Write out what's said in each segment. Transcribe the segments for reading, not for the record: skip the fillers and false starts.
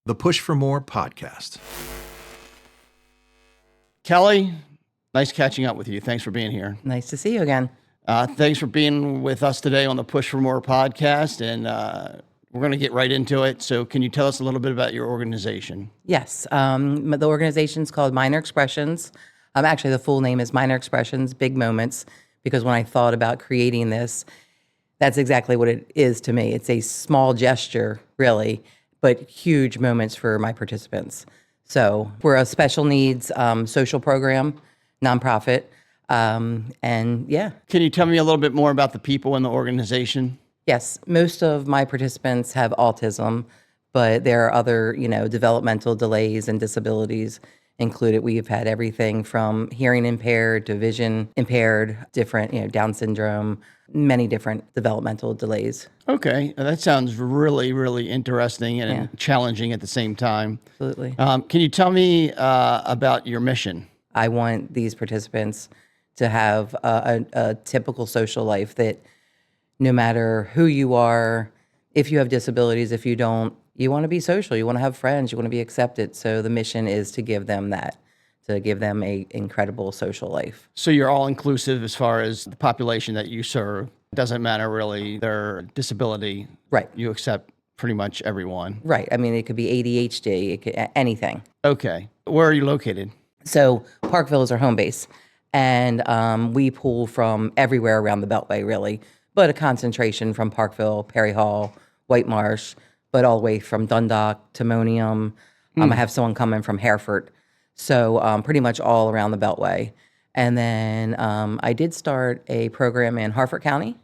The Push for More podcast. Kelly, nice catching up with you. Thanks for being here. Nice to see you again. Thanks for being with us today on the Push for More podcast, and we're going to get right into it. So can you tell us a little bit about your organization? Yes, the organization's called Minor Expressions. Actually, the full name is Minor Expressions, Big Moments, because when I thought about creating this, that's exactly what it is to me. It's a small gesture, really, but huge moments for my participants. So we're a special needs social program, nonprofit, and yeah. Can you tell me a little bit more about the people in the organization? Yes, most of my participants have autism, but there are other, developmental delays and disabilities included. We've had everything from hearing impaired to vision impaired, different, Down syndrome, many different developmental delays. Okay, that sounds really, really interesting and challenging at the same time. Absolutely. Can you tell me about your mission? I want these participants to have a typical social life that no matter who you are, if you have disabilities, if you don't, you want to be social, you want to have friends, you want to be accepted. So the mission is to give them that, to give them a incredible social life. So you're all inclusive as far as the population that you serve. It doesn't matter really their disability. Right. You accept pretty much everyone. Right. I mean, it could be ADHD, it could anything. Okay. Where are you located? So Parkville is our home base, and we pull from everywhere around the Beltway, really, but a concentration from Parkville, Perry Hall, White Marsh, but all the way from Dundalk, Timonium. I have someone coming from Hereford. So pretty much all around the Beltway. And then I did start a program in Harford County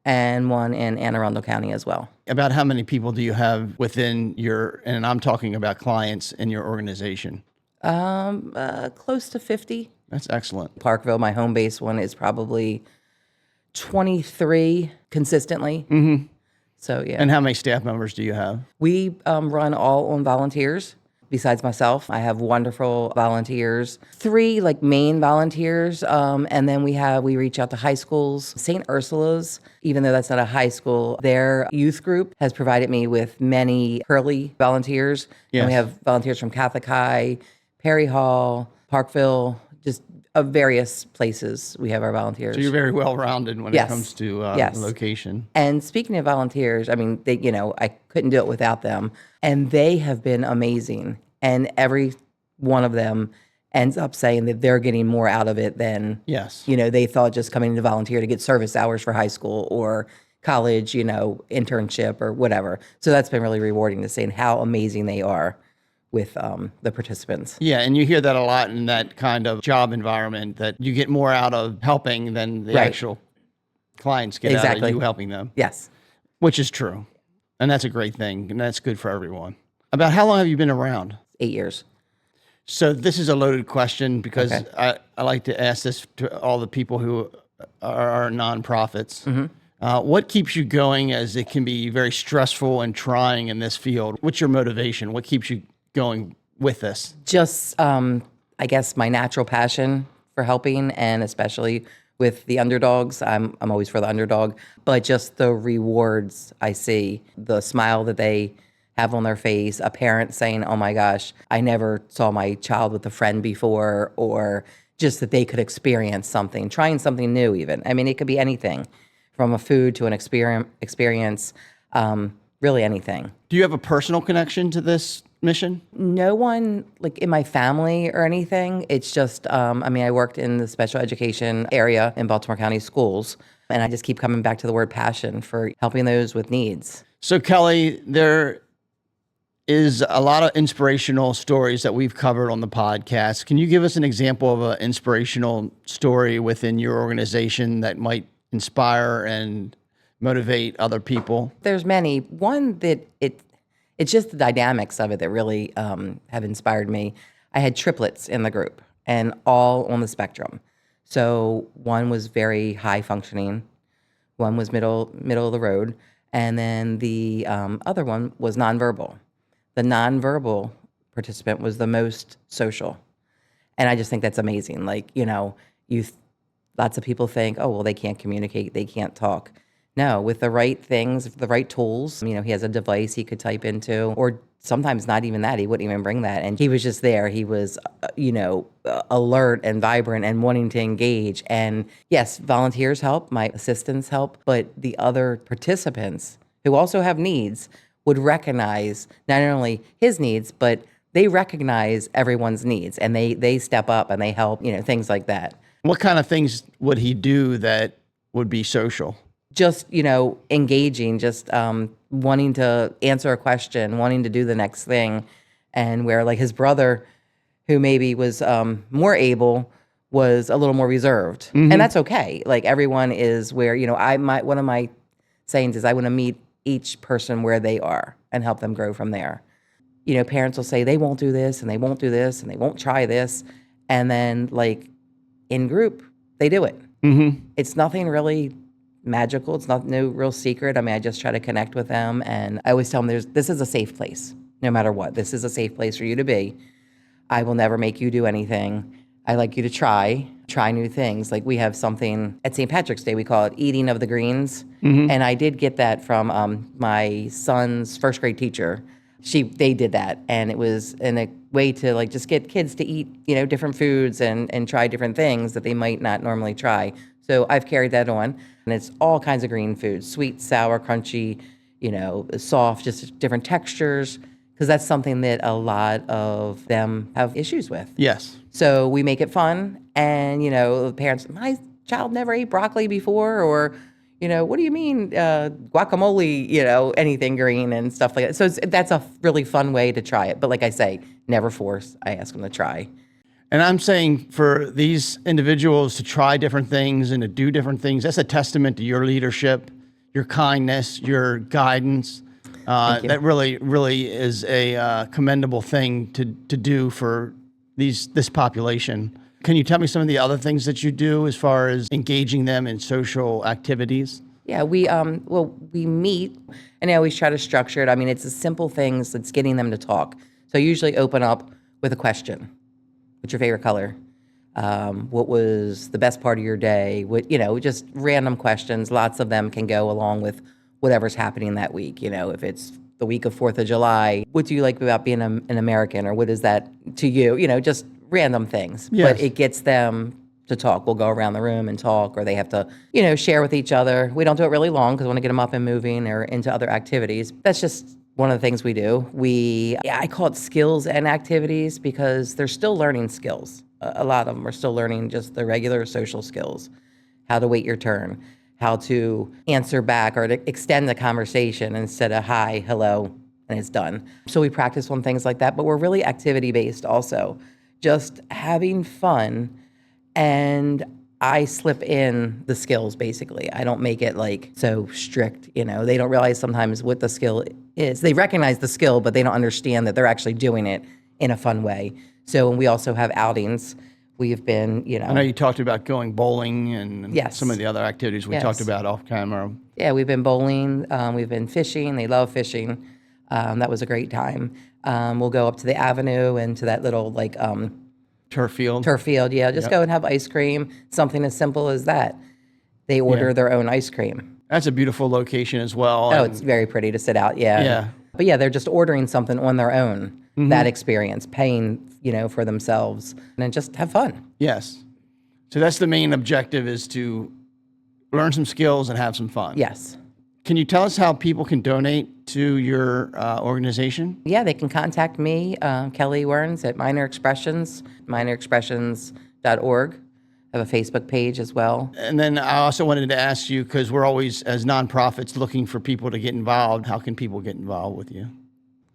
and one in Anne Arundel County as well. About how many people do you have within your, and I'm talking about clients in your organization? Close to 50. That's excellent. Parkville, my home base one, is probably 23 consistently. Mm-hmm. So, yeah. And how many staff members do you have? We run all on volunteers. Besides myself, I have wonderful volunteers, 3 main volunteers. And then we reach out to high schools. St. Ursula's, even though that's not a high school, their youth group has provided me with many early volunteers. Yes. And we have volunteers from Catholic High, Perry Hall, Parkville, just of various places we have our volunteers. So you're very well-rounded when it comes to location. And speaking of volunteers, I mean, they, I couldn't do it without them. And they have been amazing. And every one of them ends up saying that they're getting more out of it than, they thought just coming to volunteer to get service hours for high school or college, internship or whatever. So that's been really rewarding to see how amazing they are with the participants. Yeah, and you hear that a lot in that kind of job environment, that you get more out of helping than the actual clients get out of you helping them. Yes. Which is true. And that's a great thing, and that's good for everyone. About how long have you been around? 8 years. So this is a loaded question because I like to ask this to all the people who are nonprofits. Mm-hmm. What keeps you going, as it can be very stressful and trying in this field? What's your motivation? What keeps you going with this? Just, I guess, my natural passion for helping, and especially with the underdogs. I'm always for the underdog, but just the rewards I see, the smile that they have on their face, a parent saying, oh my gosh, I never saw my child with a friend before, or just that they could experience something, trying something new even. I mean, it could be anything from a food to an experience, really anything. Do you have a personal connection to this mission? No one in my family or anything. It's just, I worked in the special education area in Baltimore County schools, and I just keep coming back to the word passion for helping those with needs. So Kelly, there is a lot of inspirational stories that we've covered on the podcast. Can you give us an example of an inspirational story within your organization that might inspire and motivate other people? There's many. One that it's just the dynamics of it that really have inspired me. I had triplets in the group and all on the spectrum. So one was very high functioning, one was middle of the road, and then the other one was nonverbal. The nonverbal participant was the most social. And I just think that's amazing. Lots of people think, oh, well, they can't communicate, they can't talk. No, with the right things, the right tools, he has a device he could type into, or sometimes not even that. He wouldn't even bring that. And he was just there. He was, alert and vibrant and wanting to engage. And yes, volunteers help, my assistants help, but the other participants who also have needs would recognize not only his needs, but they recognize everyone's needs and they step up and they help, things like that. What kind of things would he do that would be social? Just, engaging, just wanting to answer a question, wanting to do the next thing. And where like his brother, who maybe was more able, was a little more reserved. And that's okay. Like everyone is where, one of my sayings is I want to meet each person where they are and help them grow from there. Parents will say they won't do this and they won't do this and they won't try this. And then like in group, they do it. It's nothing really magical. It's no real secret. I mean, I just try to connect with them. And I always tell them this is a safe place, no matter what. This is a safe place for you to be. I will never make you do anything. I like you to try new things. Like we have something at St. Patrick's Day, we call it Eating of the Greens. And I did get that from my son's first grade teacher. They did that. And it was in a way to like just get kids to eat, different foods and try different things that they might not normally try. So I've carried that on. And it's all kinds of green foods, sweet, sour, crunchy, soft, just different textures, because that's something that a lot of them have issues with. Yes. So we make it fun. And, the parents, my child never ate broccoli before, or, what do you mean guacamole, anything green and stuff like that. So that's a really fun way to try it. But like I say, never force. I ask them to try. And I'm saying for these individuals to try different things and to do different things, that's a testament to your leadership, your kindness, your guidance. That really, really is a commendable thing to do for this population. Can you tell me some of the other things that you do as far as engaging them in social activities? Yeah, we meet, and I always try to structure it. I mean, it's the simple things that's getting them to talk. So I usually open up with a question. What's your favorite color? What was the best part of your day? Just random questions. Lots of them can go along with whatever's happening that week. If it's the week of 4th of July, what do you like about being an American? Or what is that to you? Just random things. Yes. But it gets them to talk. We'll go around the room and talk, or they have to, share with each other. We don't do it really long because we want to get them up and moving or into other activities. That's just one of the things we do. I call it skills and activities because they're still learning skills. A lot of them are still learning just the regular social skills, how to wait your turn, how to answer back or to extend the conversation instead of hi, hello, and it's done. So we practice on things like that, but we're really activity-based also, just having fun. And I slip in the skills, basically. I don't make it like so strict, They don't realize sometimes what the skill is. They recognize the skill, but they don't understand that they're actually doing it in a fun way. So we also have outings. We've been, I know you talked about going bowling and Yes. some of the other activities we talked about off camera. Yeah, we've been bowling. We've been fishing. They love fishing. That was a great time. We'll go up to the avenue and to that little Turf field. Yeah. Just go and have ice cream. Something as simple as that. They order their own ice cream. That's a beautiful location as well. Oh, it's very pretty to sit out. Yeah. Yeah. But yeah, they're just ordering something on their own. That experience, paying, for themselves, and just have fun. Yes. So that's the main objective, is to learn some skills and have some fun. Yes. Can you tell us how people can donate to your organization? Yeah, they can contact me, Kelly Wernz, at Minor Expressions, minorexpressions.org. I have a Facebook page as well. And then I also wanted to ask you, because we're always, as nonprofits, looking for people to get involved. How can people get involved with you?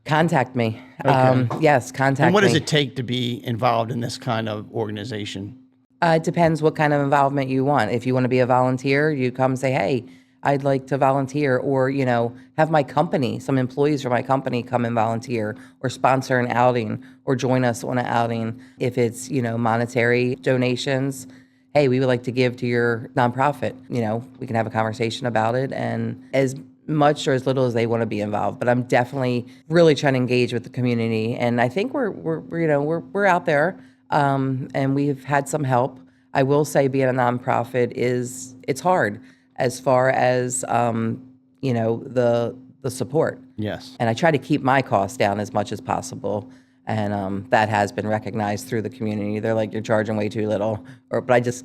Contact me. Okay. Yes, contact me. And what does it take to be involved in this kind of organization? It depends what kind of involvement you want. If you want to be a volunteer, you come say, hey, I'd like to volunteer, or, have my company, some employees from my company come and volunteer, or sponsor an outing, or join us on an outing. If it's, monetary donations, hey, we would like to give to your nonprofit. We can have a conversation about it, and as much or as little as they want to be involved. But I'm definitely really trying to engage with the community, and I think we're out there, and we've had some help. I will say, being a nonprofit it's hard. as far as, the support. Yes. And I try to keep my costs down as much as possible. And that has been recognized through the community. They're like, you're charging way too little. But I just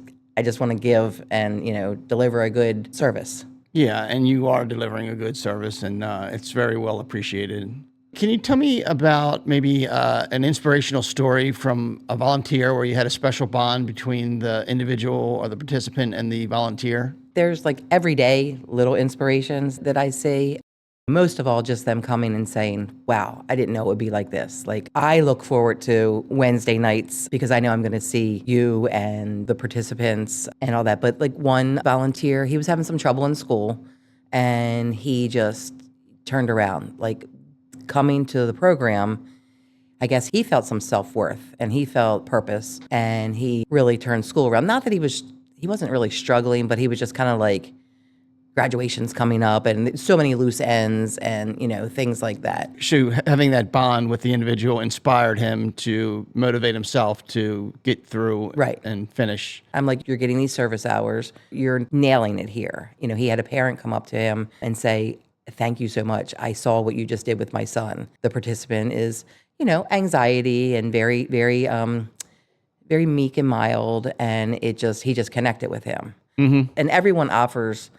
want to give and, deliver a good service. Yeah, and you are delivering a good service, and it's very well appreciated. Can you tell me about maybe an inspirational story from a volunteer where you had a special bond between the individual or the participant and the volunteer? There's like everyday little inspirations that I see. Most of all, just them coming and saying, wow, I didn't know it would be like this. Like, I look forward to Wednesday nights because I know I'm going to see you and the participants and all that. But like one volunteer, he was having some trouble in school and he just turned around. Like, coming to the program, I guess he felt some self-worth and he felt purpose and he really turned school around. Not that he wasn't really struggling, but he was just kind of like, graduation's coming up and so many loose ends and, things like that. So having that bond with the individual inspired him to motivate himself to get through Right. and finish. I'm like, you're getting these service hours. You're nailing it here. He had a parent come up to him and say, thank you so much. I saw what you just did with my son. The participant is, anxiety and very, very, very meek and mild. And he just connected with him. Mm-hmm. And everyone offers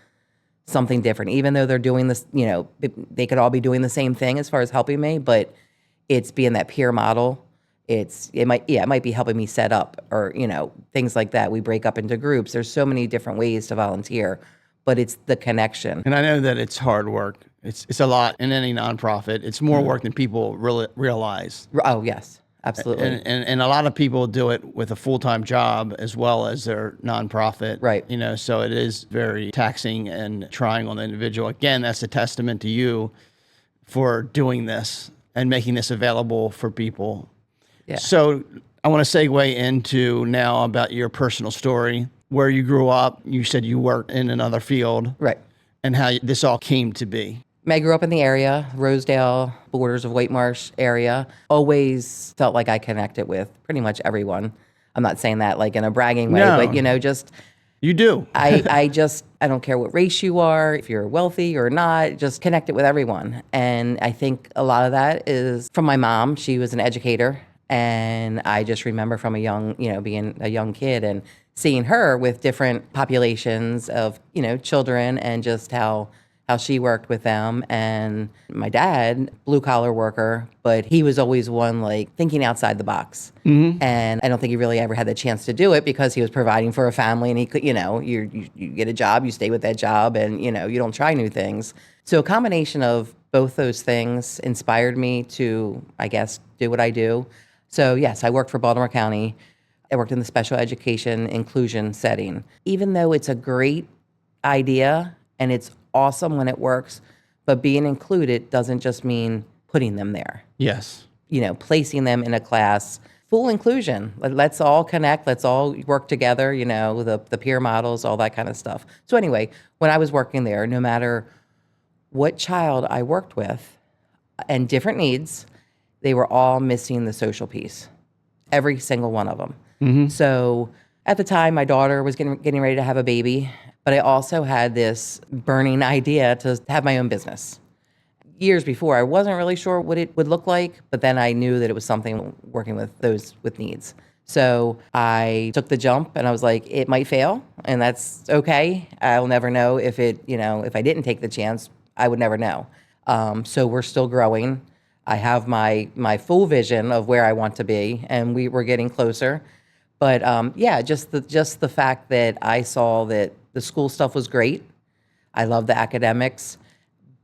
something different, even though they're doing this, they could all be doing the same thing as far as helping me, but it's being that peer model. It might be helping me set up or, things like that. We break up into groups. There's so many different ways to volunteer, but it's the connection. And I know that it's hard work. It's a lot in any nonprofit. It's more work than people really realize. Oh, yes, absolutely. And a lot of people do it with a full-time job as well as their nonprofit. Right. So it is very taxing and trying on the individual. Again, that's a testament to you for doing this and making this available for people. Yeah. So I want to segue into now about your personal story, where you grew up. You said you worked in another field. Right. And how this all came to be. I grew up in the area, Rosedale, borders of White Marsh area. Always felt like I connected with pretty much everyone. I'm not saying that like in a bragging way, No. but just You do. I don't care what race you are, if you're wealthy or not, just connect it with everyone. And I think a lot of that is from my mom. She was an educator. And I just remember from being a young kid and seeing her with different populations of, children and just how she worked with them. And my dad, blue collar worker, but he was always one like thinking outside the box. Mm-hmm. And I don't think he really ever had the chance to do it because he was providing for a family and he could, you get a job, you stay with that job and, you don't try new things. So a combination of both those things inspired me to, I guess, do what I do. So yes, I worked for Baltimore County. I worked in the special education inclusion setting. Even though it's a great idea and it's awesome when it works, but being included doesn't just mean putting them there. Yes. Placing them in a class, full inclusion. Let's all connect. Let's all work together, the peer models, all that kind of stuff. So anyway, when I was working there, no matter what child I worked with and different needs, they were all missing the social piece. Every single one of them. Mm-hmm. So at the time, my daughter was getting ready to have a baby, but I also had this burning idea to have my own business. Years before, I wasn't really sure what it would look like, but then I knew that it was something working with those with needs. So I took the jump and I was like, it might fail and that's okay. I'll never know if if I didn't take the chance, I would never know. So we're still growing. I have my full vision of where I want to be and we're getting closer. But just the fact that I saw that the school stuff was great. I love the academics,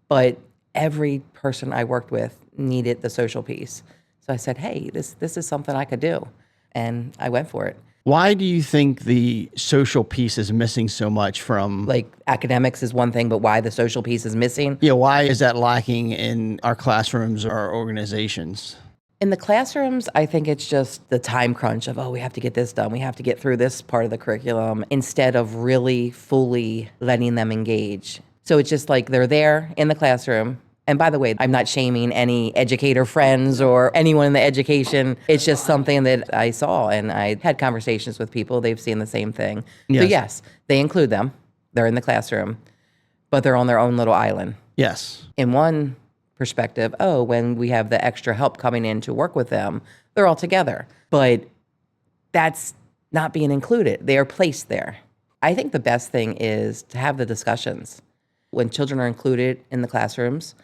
but every person I worked with needed the social piece. So I said, hey, this is something I could do. And I went for it. Why do you think the social piece is missing so much from... Like academics is one thing, but why the social piece is missing? Yeah, why is that lacking in our classrooms or our organizations? In the classrooms, I think it's just the time crunch of, we have to get this done. We have to get through this part of the curriculum instead of really fully letting them engage. So it's just like they're there in the classroom. And by the way, I'm not shaming any educator friends or anyone in the education. It's just something that I saw and I had conversations with people. They've seen the same thing. Yes. So yes, they include them. They're in the classroom, but they're on their own little island. Yes. In one perspective, oh, when we have the extra help coming in to work with them, they're all together. But that's not being included. They are placed there. I think the best thing is to have the discussions. When children are included in the classrooms,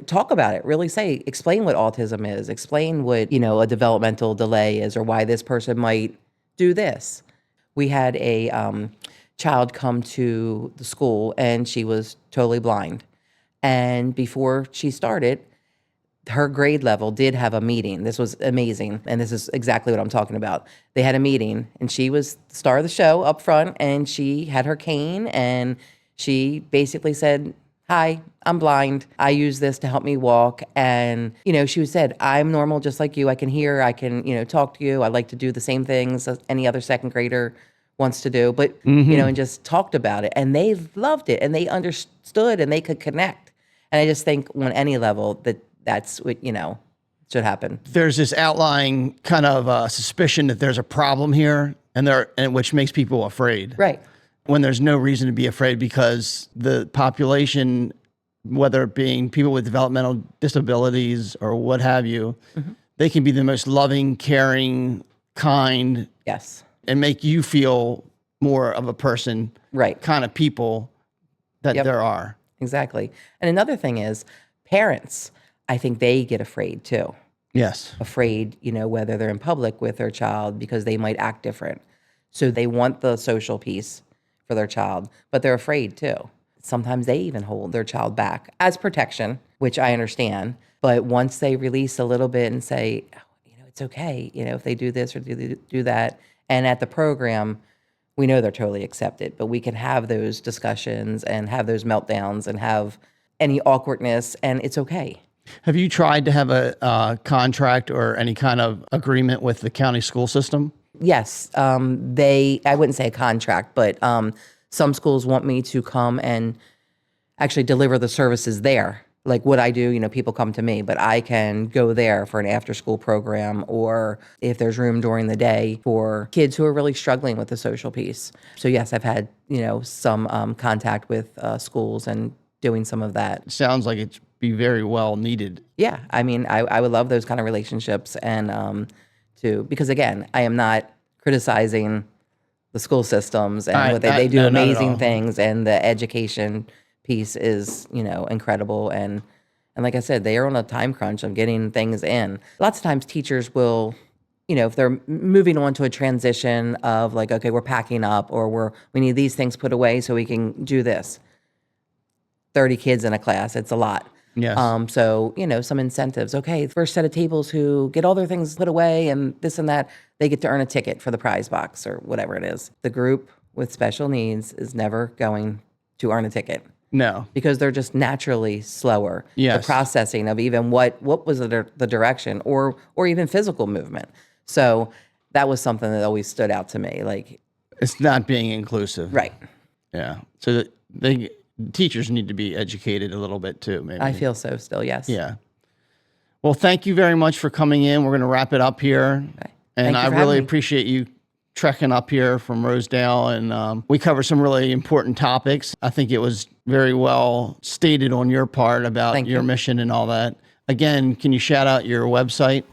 talk about it, really explain what autism is, explain what, a developmental delay is or why this person might do this. We had a child come to the school and she was totally blind. And before she started, her grade level did have a meeting. This was amazing. And this is exactly what I'm talking about. They had a meeting and she was the star of the show up front and she had her cane and she basically said, "Hi, I'm blind. I use this to help me walk." And, she said, "I'm normal just like you. I can hear, I can, talk to you. I like to do the same things as any other second grader wants to do." But, and just talked about it. And they loved it and they understood and they could connect. And I just think on any level that's what, should happen. There's this outlying kind of suspicion that there's a problem here and which makes people afraid. Right. When there's no reason to be afraid because the population, whether it being people with developmental disabilities or what have you, they can be the most loving, caring, kind. Yes. And make you feel more of a person, right? Kind of people that there are. Exactly. And another thing is parents, I think they get afraid too. Yes. Afraid, whether they're in public with their child because they might act different. So they want the social piece for their child, but they're afraid too. Sometimes they even hold their child back as protection, which I understand. But once they release a little bit and say, it's okay, if they do this or do that. And at the program, we know they're totally accepted, but we can have those discussions and have those meltdowns and have any awkwardness, and it's okay. Have you tried to have a contract or any kind of agreement with the county school system? Yes, I wouldn't say a contract, but some schools want me to come and actually deliver the services there. Like what I do, people come to me, but I can go there for an after-school program or if there's room during the day for kids who are really struggling with the social piece. So yes, I've had, some contact with schools and doing some of that. Sounds like it'd be very well needed. Yeah, I would love those kind of relationships and because again, I am not criticizing the school systems and what they do amazing things and the education piece is, incredible. And like I said, they are on a time crunch of getting things in. Lots of times teachers will, if they're moving on to a transition of like, okay, we're packing up or we need these things put away so we can do this. 30 kids in a class, it's a lot. Yes. So, some incentives. Okay, first set of tables who get all their things put away and this and that, they get to earn a ticket for the prize box or whatever it is. The group with special needs is never going to earn a ticket. No. Because they're just naturally slower. Yes. The processing of even what was the direction or even physical movement. So that was something that always stood out to me. Like, it's not being inclusive. Right. Yeah. So teachers need to be educated a little bit too, maybe. I feel so still, yes. Yeah. Well, thank you very much for coming in. We're going to wrap it up here. Okay. And I really appreciate you trekking up here from Rosedale. And we covered some really important topics. I think it was very well stated on your part about your mission and all that. Again, can you shout out your website?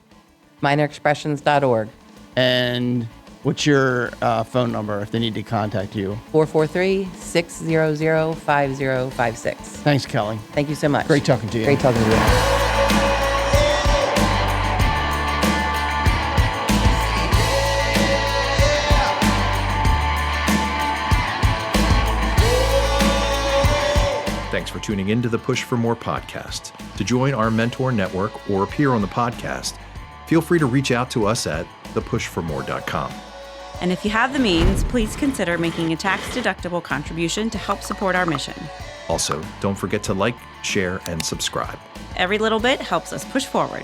minorexpressions.org. And what's your phone number if they need to contact you? 443-600-5056. Thanks, Kelly. Thank you so much. Great talking to you. Great talking to you. Thanks for tuning in to the Push for More podcast. To join our mentor network or appear on the podcast, feel free to reach out to us at thepushformore.com. And if you have the means, please consider making a tax-deductible contribution to help support our mission. Also, don't forget to like, share, and subscribe. Every little bit helps us push forward.